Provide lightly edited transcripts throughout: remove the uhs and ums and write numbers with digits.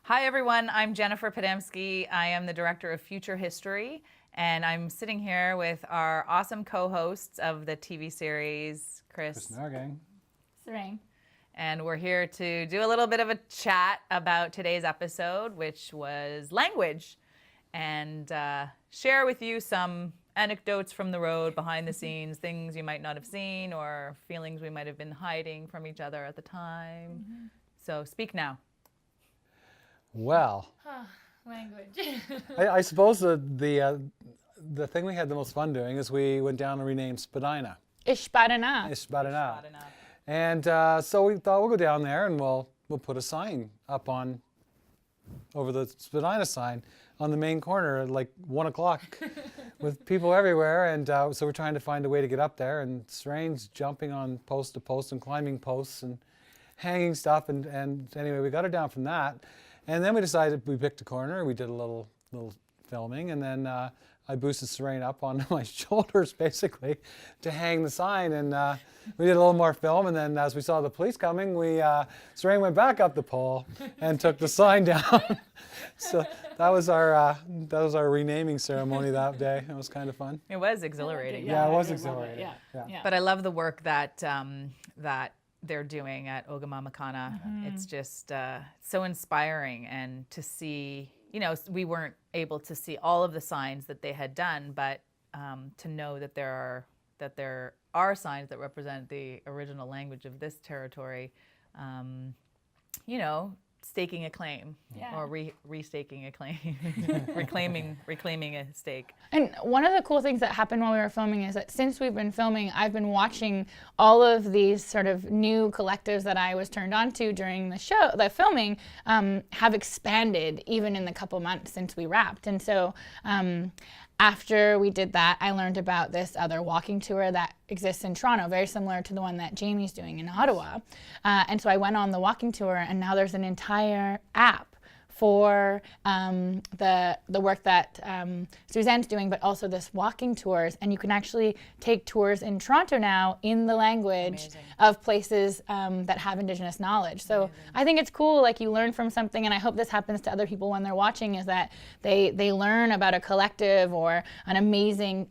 Hi everyone, I'm Jennifer Podemski. I am the Director of Future History, and I'm sitting here with our awesome co-hosts of the TV series, Kris and Sarain. Sarain. And we're here to do a little bit of a chat about today's episode, which was language, and share with you some anecdotes from the road, behind the scenes, things you might not have seen, or feelings we might have been hiding from each other at the time. So speak now. Well, Language. I suppose the thing we had the most fun doing is we went down and renamed Spadina. Ishbarana. And so we thought we'll go down there and we'll put a sign up over the Spadina sign on the main corner at like 1 o'clock with people everywhere. And so we're trying to find a way to get up there. And Sarain's jumping on post to post and climbing posts and hanging stuff. And anyway, we got her down from that. And then we decided we picked a corner. We did a little filming. And then I boosted Sarain up on my shoulders, basically, to hang the sign. And we did a little more film. And then as we saw the police coming, Sarain went back up the pole and took the sign down. So that was our renaming ceremony that day. It was kind of fun. It was exhilarating. Yeah, it was exhilarating. Yeah. But I love the work that they're doing at Ogamamakana. It's just so inspiring, and to see, we weren't able to see all of the signs that they had done, but to know that there are signs that represent the original language of this territory, staking a claim, or restaking a claim, reclaiming a stake. And one of the cool things that happened while we were filming is that since we've been filming, I've been watching all of these sort of new collectives that I was turned on to during the filming, have expanded even in the couple months since we wrapped. And so after we did that, I learned about this other walking tour that exists in Toronto, very similar to the one that Jamie's doing in Ottawa. And so I went on the walking tour, and now there's an entire app for the work that Suzanne's doing, but also this walking tours. And you can actually take tours in Toronto now in the language of places that have Indigenous knowledge. So I think it's cool, like you learn from something, and I hope this happens to other people when they're watching, is that they learn about a collective or an amazing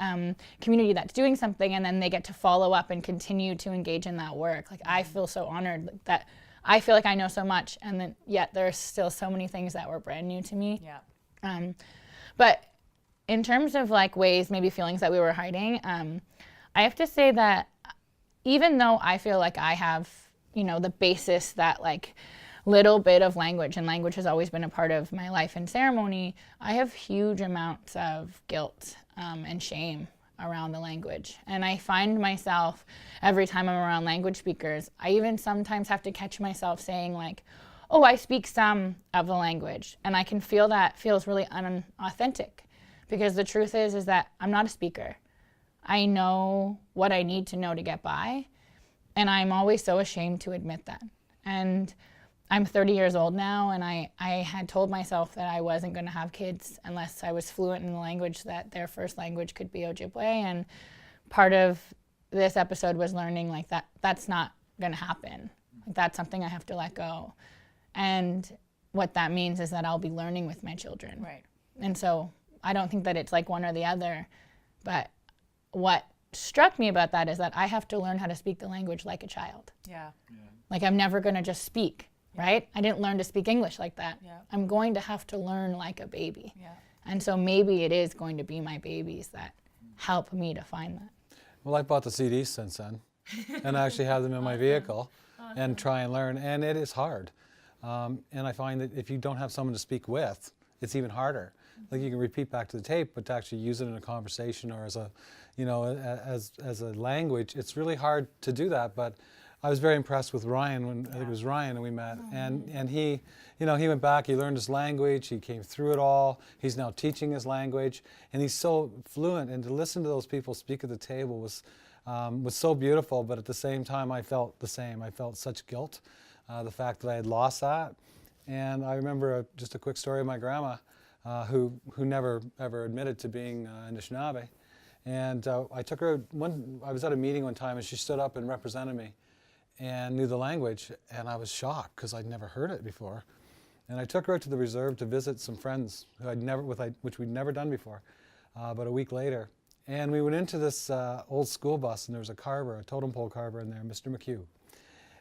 community that's doing something, and then they get to follow up and continue to engage in that work. Like I feel so honored that I feel like I know so much, and then yet there's still so many things that were brand new to me. Yeah. But in terms of like ways, maybe feelings that we were hiding, I have to say that even though I feel like I have, the basis, that like little bit of language, and language has always been a part of my life and ceremony, I have huge amounts of guilt and shame around the language. And I find myself, every time I'm around language speakers, I even sometimes have to catch myself saying like, oh, I speak some of the language. And I can feel that feels really unauthentic, because the truth is that I'm not a speaker. I know what I need to know to get by, and I'm always so ashamed to admit that. And I'm 30 years old now, and I had told myself that I wasn't going to have kids unless I was fluent in the language, that their first language could be Ojibwe. And part of this episode was learning like that's not going to happen. Like, that's something I have to let go. And what that means is that I'll be learning with my children. Right. And so I don't think that it's like one or the other. But what struck me about that is that I have to learn how to speak the language like a child. Yeah. Like I'm never going to just speak. Right? I didn't learn to speak English like that. Yeah. I'm going to have to learn like a baby. Yeah. And so maybe it is going to be my babies that help me to find that. Well, I bought the CDs since then, and I actually have them in my vehicle and try and learn, and it is hard. And I find that if you don't have someone to speak with, it's even harder. Like you can repeat back to the tape, but to actually use it in a conversation or as a, as a language, it's really hard to do that. But I was very impressed with Ryan when I think it was Ryan and we met, and he, he went back, he learned his language, he came through it all, he's now teaching his language, and he's so fluent, and to listen to those people speak at the table was so beautiful, but at the same time I felt the same. I felt such guilt, the fact that I had lost that. And I remember just a quick story of my grandma, who never ever admitted to being Anishinaabe. And I took her, I was at a meeting one time and she stood up and represented me and knew the language, and I was shocked because I'd never heard it before. And I took her out to the reserve to visit some friends who which we'd never done before, about a week later. And we went into this old school bus, and there was a carver, a totem pole carver in there, Mr. McHugh.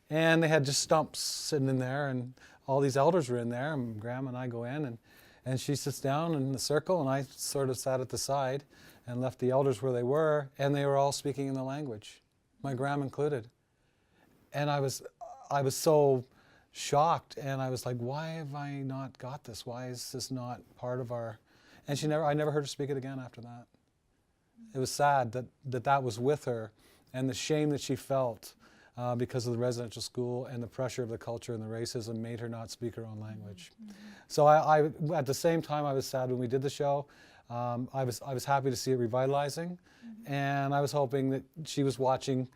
And they had just stumps sitting in there, and all these elders were in there, and Grandma and I go in, and she sits down in the circle, and I sort of sat at the side and left the elders where they were, and they were all speaking in the language, my grandma included. And I was so shocked, and I was like, why have I not got this? Why is this not part of our... And I never heard her speak it again after that. It was sad that was with her, and the shame that she felt because of the residential school and the pressure of the culture and the racism made her not speak her own language. So I at the same time, I was sad when we did the show. I was happy to see it revitalizing, and I was hoping that she was watching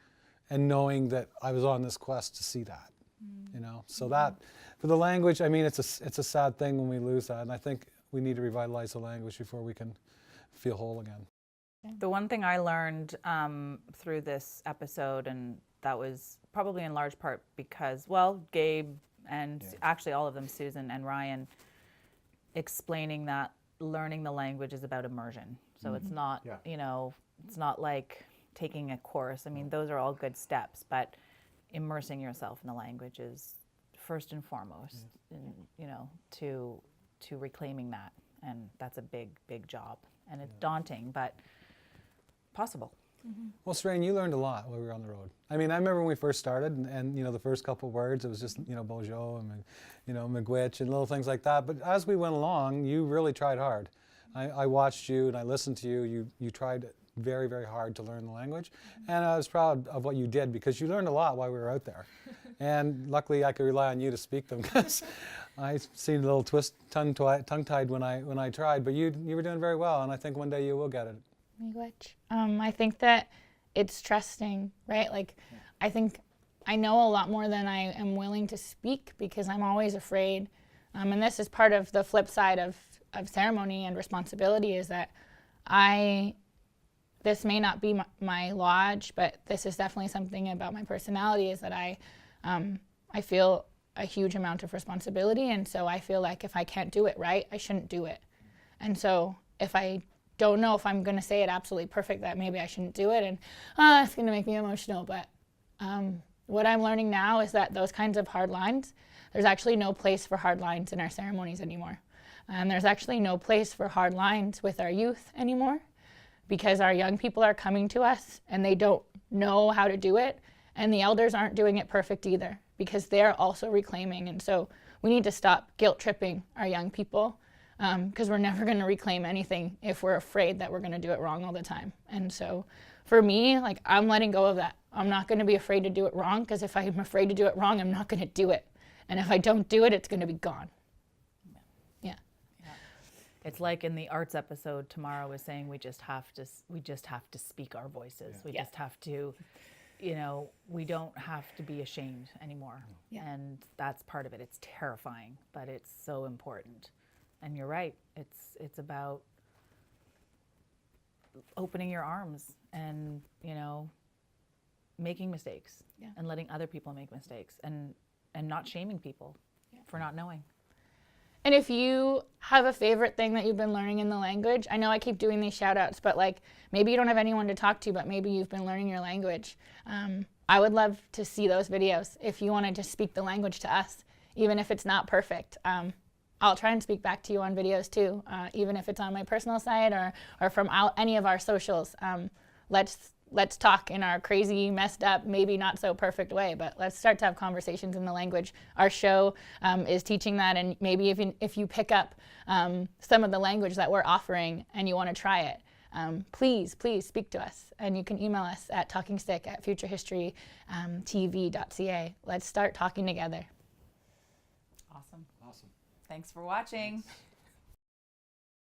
and knowing that I was on this quest to see that, you know. So that, for the language, I mean, it's a sad thing when we lose that, and I think we need to revitalize the language before we can feel whole again. The one thing I learned through this episode, and that was probably in large part because, well, Gabe and actually all of them, Susan and Ryan, explaining that learning the language is about immersion. So it's not, you know, it's not like taking a course. I mean, those are all good steps, but immersing yourself in the language is first and foremost, in, you know, to reclaiming that. And that's a big, big job. And it's daunting, but possible. Well, Sarain, you learned a lot while we were on the road. I mean, I remember when we first started, and you know, the first couple of words, it was just, you know, Bojo and, you know, Miigwech and little things like that. But as we went along, you really tried hard. I watched you and I listened to you. You tried very, very hard to learn the language. And I was proud of what you did because you learned a lot while we were out there. And luckily I could rely on you to speak them because I seemed a little tongue-tied when I tried. But you were doing very well, and I think one day you will get it. I think that it's trusting, right? Like, I think I know a lot more than I am willing to speak because I'm always afraid. And this is part of the flip side of ceremony and responsibility, is that this may not be my lodge, but this is definitely something about my personality, is that I feel a huge amount of responsibility. And so I feel like if I can't do it right, I shouldn't do it. And so if I don't know if I'm going to say it absolutely perfect, that maybe I shouldn't do it, and it's going to make me emotional. But what I'm learning now is that those kinds of hard lines, there's actually no place for hard lines in our ceremonies anymore. And there's actually no place for hard lines with our youth anymore, because our young people are coming to us and they don't know how to do it, and the elders aren't doing it perfect either because they're also reclaiming. And so we need to stop guilt tripping our young people, because we're never going to reclaim anything if we're afraid that we're going to do it wrong all the time. And so for me, like, I'm letting go of that. I'm not going to be afraid to do it wrong, because if I'm afraid to do it wrong, I'm not going to do it. And if I don't do it, it's going to be gone. Yeah. It's like in the arts episode, Tamara was saying, we just have to speak our voices. We just have to, you know, we don't have to be ashamed anymore. And that's part of it. It's terrifying, but it's so important. And you're right, it's about opening your arms and, you know, making mistakes and letting other people make mistakes, and not shaming people for not knowing. And if you have a favorite thing that you've been learning in the language, I know I keep doing these shout outs, but like, maybe you don't have anyone to talk to, but maybe you've been learning your language. I would love to see those videos if you want to just speak the language to us, even if it's not perfect. I'll try and speak back to you on videos too, even if it's on my personal site or from any of our socials. Let's talk in our crazy, messed up, maybe not so perfect way, but let's start to have conversations in the language. Our show is teaching that, and maybe if you pick up some of the language that we're offering and you want to try it, please speak to us. And you can email us at talkingstick@futurehistorystv.ca. Let's start talking together. Awesome. Thanks for watching.